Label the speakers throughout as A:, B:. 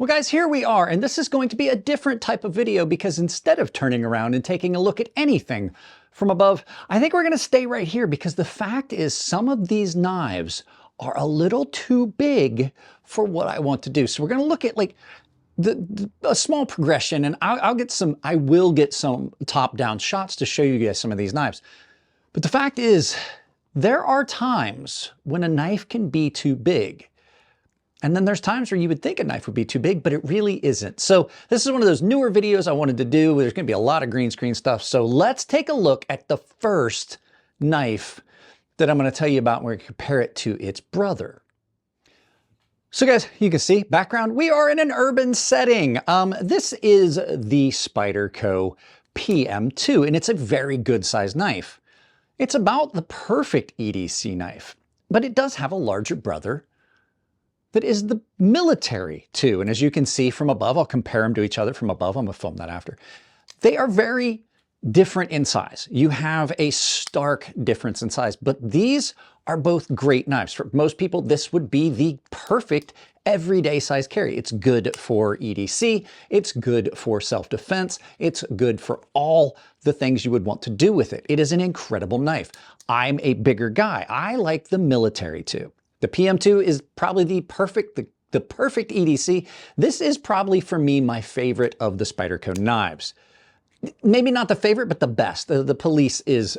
A: Well guys, here we are, and this is going to be a different type of video because instead of turning around and taking a look at anything from above, I think we're going to stay right here because the fact is some of these knives are a little too big for what I want to do. So we're going to look at like a small progression, and I will get some top-down shots to show you guys some of these knives. But the fact is, there are times when a knife can be too big. And then there's times where you would think a knife would be too big, but it really isn't. So this is one of those newer videos I wanted to do. There's going to be a lot of green screen stuff. So let's take a look at the first knife that I'm going to tell you about. We're going to compare it to its brother. So guys, you can see background, we are in an urban setting. This is the Spyderco PM2, and it's a very good sized knife. It's about the perfect EDC knife, but it does have a larger brother that is the military too. And as you can see from above, I'll compare them to each other from above. I'm gonna film that after. They are very different in size. You have a stark difference in size, but these are both great knives. For most people, this would be the perfect everyday size carry. It's good for EDC, it's good for self-defense, it's good for all the things you would want to do with it. It is an incredible knife. I'm a bigger guy. I like the military too. The PM2 is probably the perfect EDC. This is probably for me my favorite of the Spyderco knives. Maybe not the favorite, but the best. The police is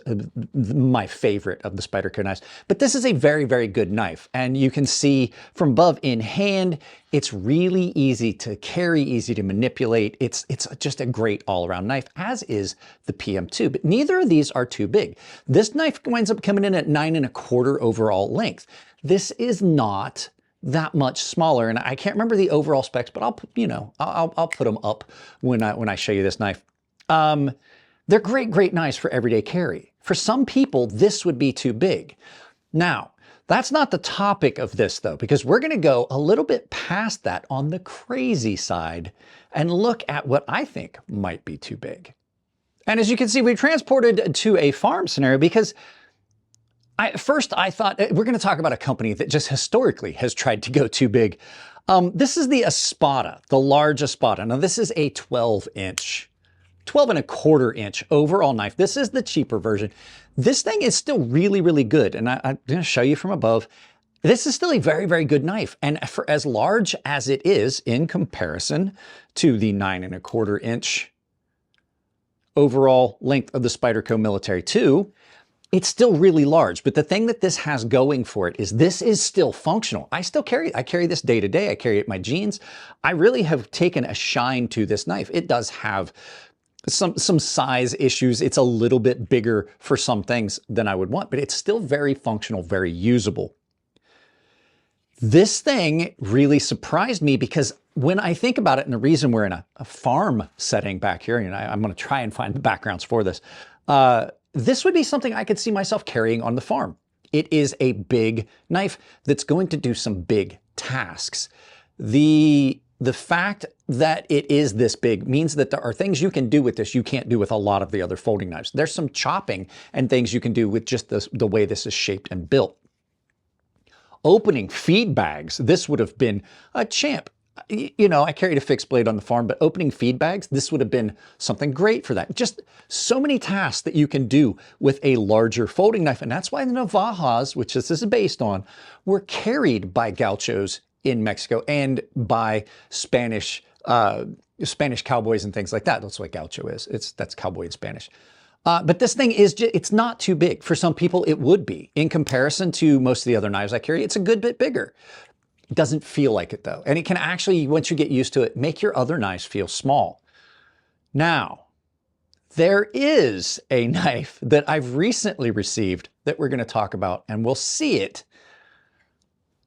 A: my favorite of the Spyderco knives. But this is a very, very good knife. And you can see from above in hand, it's really easy to carry, easy to manipulate. It's just a great all-around knife, as is the PM2. But neither of these are too big. This knife winds up coming in at 9¼ overall length. This is not that much smaller. And I can't remember the overall specs, but I'll put them up when I show you this knife. They're great knives for everyday carry. For some people, this would be too big. Now, that's not the topic of this though, because we're going to go a little bit past that on the crazy side and look at what I think might be too big. And as you can see, we transported to a farm scenario because first I thought we're going to talk about a company that just historically has tried to go too big. This is the Espada, the large Espada. Now this is a 12-1/4 inch overall knife. This is the cheaper version. This thing is still really, really good. And I'm going to show you from above. This is still a very, very good knife. And for as large as it is in comparison to the 9¼ inch overall length of the Spyderco Military 2, it's still really large. But the thing that this has going for it is this is still functional. I carry this day to day. I carry it in my jeans. I really have taken a shine to this knife. It does have some size issues. It's a little bit bigger for some things than I would want, but it's still very functional, very usable. This thing really surprised me because when I think about it, and the reason we're in a farm setting back here, and I'm going to try and find the backgrounds for this, this would be something I could see myself carrying on the farm. It is a big knife that's going to do some big tasks. The fact that it is this big means that there are things you can do with this you can't do with a lot of the other folding knives. There's some chopping and things you can do with just the way this is shaped and built. Opening feed bags, this would have been a champ. You know, I carried a fixed blade on the farm, but opening feed bags, this would have been something great for that. Just so many tasks that you can do with a larger folding knife. And that's why the Navajas, which this is based on, were carried by gauchos in Mexico and by Spanish cowboys and things like that. That's what gaucho is. That's cowboy in Spanish. But this thing is it's not too big. For some people, it would be. In comparison to most of the other knives I carry, it's a good bit bigger. It doesn't feel like it though. And it can actually, once you get used to it, make your other knives feel small. Now, there is a knife that I've recently received that we're going to talk about, and we'll see it.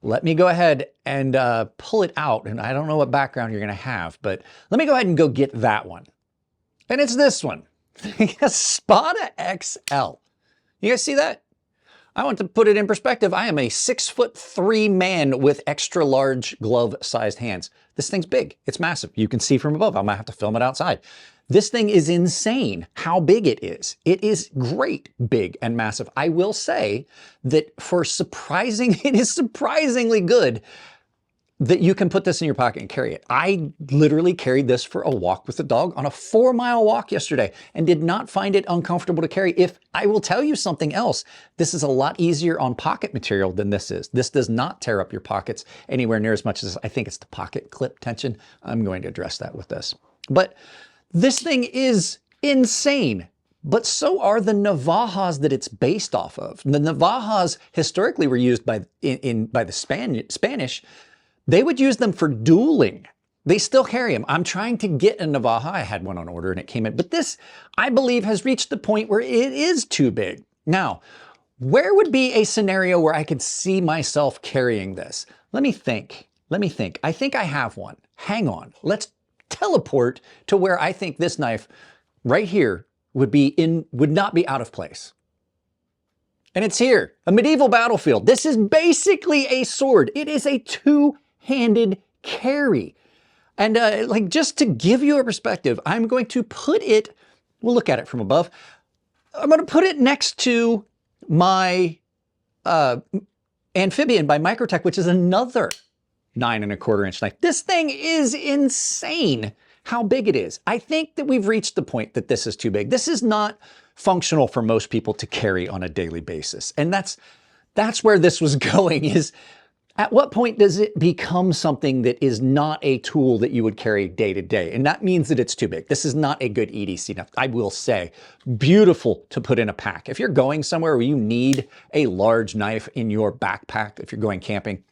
A: Let me go ahead and pull it out. And I don't know what background you're going to have, but let me go ahead and go get that one. And it's this one, Espada XL. You guys see that? I want to put it in perspective. I am a 6'3" man with extra large glove-sized hands. This thing's big. It's massive. You can see from above. I might have to film it outside. This thing is insane how big it is. It is great, big and massive. I will say that for it is surprisingly good. that you can put this in your pocket and carry it. I literally carried this for a walk with the dog on a 4-mile walk yesterday and did not find it uncomfortable to carry. If I will tell you something else, this is a lot easier on pocket material than this is. This does not tear up your pockets anywhere near as much as I think it's the pocket clip tension. I'm going to address that with this. But this thing is insane. But so are the Navajas that it's based off of. The Navajas historically were used by the Spanish. They would use them for dueling. They still carry them. I'm trying to get a Navaja. I had one on order and it came in. But this, I believe, has reached the point where it is too big. Now, where would be a scenario where I could see myself carrying this? Let me think. I think I have one. Hang on. Let's teleport to where I think this knife right here would not be out of place. And it's here, a medieval battlefield. This is basically a sword. It is a two-handed carry. And like, just to give you a perspective, I'm going to put it, we'll look at it from above. I'm going to put it next to my Amphibian by Microtech, which is another 9¼ inch knife. This thing is insane how big it is. I think that we've reached the point that this is too big. This is not functional for most people to carry on a daily basis. And that's where this was going, is at what point does it become something that is not a tool that you would carry day to day? And that means that it's too big. This is not a good EDC knife. I will say, beautiful to put in a pack. If you're going somewhere where you need a large knife in your backpack, if you're going camping,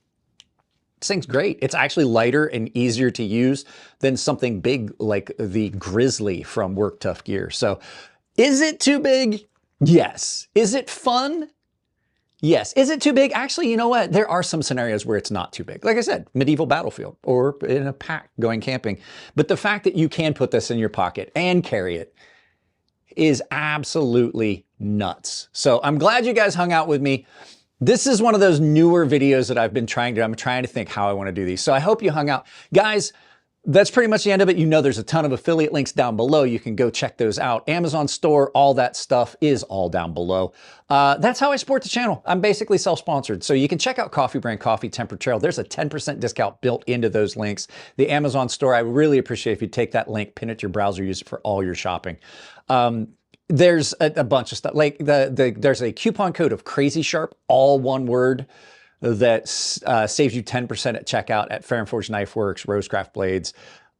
A: this thing's great. It's actually lighter and easier to use than something big like the Grizzly from Work Tough Gear. So is it too big? Yes. Is it fun? Yes. Is it too big? Actually, you know what? There are some scenarios where it's not too big. Like I said, medieval battlefield or in a pack going camping. But the fact that you can put this in your pocket and carry it is absolutely nuts. So I'm glad you guys hung out with me. This is one of those newer videos that I've been trying to, I'm trying to think how I want to do these. So I hope you hung out. Guys, that's pretty much the end of it. You know, there's a ton of affiliate links down below. You can go check those out. Amazon store, all that stuff is all down below. That's how I support the channel. I'm basically self-sponsored. So you can check out Coffee Brand Coffee Temper Trail. There's a 10% discount built into those links. The Amazon store, I really appreciate if you take that link, pin it to your browser, use it for all your shopping. There's a bunch of stuff. Like there's a coupon code of crazysharp, all one word, that saves you 10% at checkout at Fair and Forged Knife Works, Rosecraft Blades,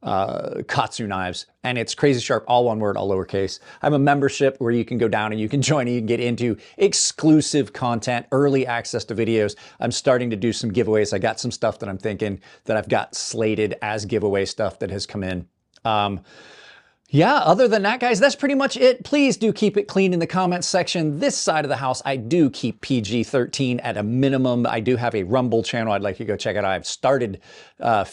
A: KATSU Knives, and it's crazysharp, all one word, all lowercase. I have a membership where you can go down and you can join and you can get into exclusive content, early access to videos. I'm starting to do some giveaways. I got some stuff that I'm thinking that I've got slated as giveaway stuff that has come in. Yeah, other than that, guys, that's pretty much it. Please do keep it clean in the comments section. This side of the house, I do keep PG-13 at a minimum. I do have a Rumble channel. I'd like you to go check it out. I've started I'm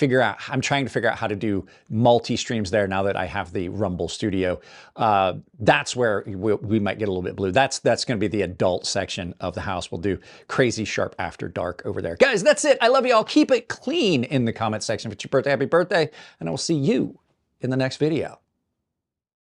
A: trying to figure out how to do multi-streams there now that I have the Rumble studio. That's where we might get a little bit blue. That's going to be the adult section of the house. We'll do Crazy Sharp After Dark over there. Guys, that's it. I love you all. Keep it clean in the comment section. If it's your birthday, happy birthday. And I will see you in the next video.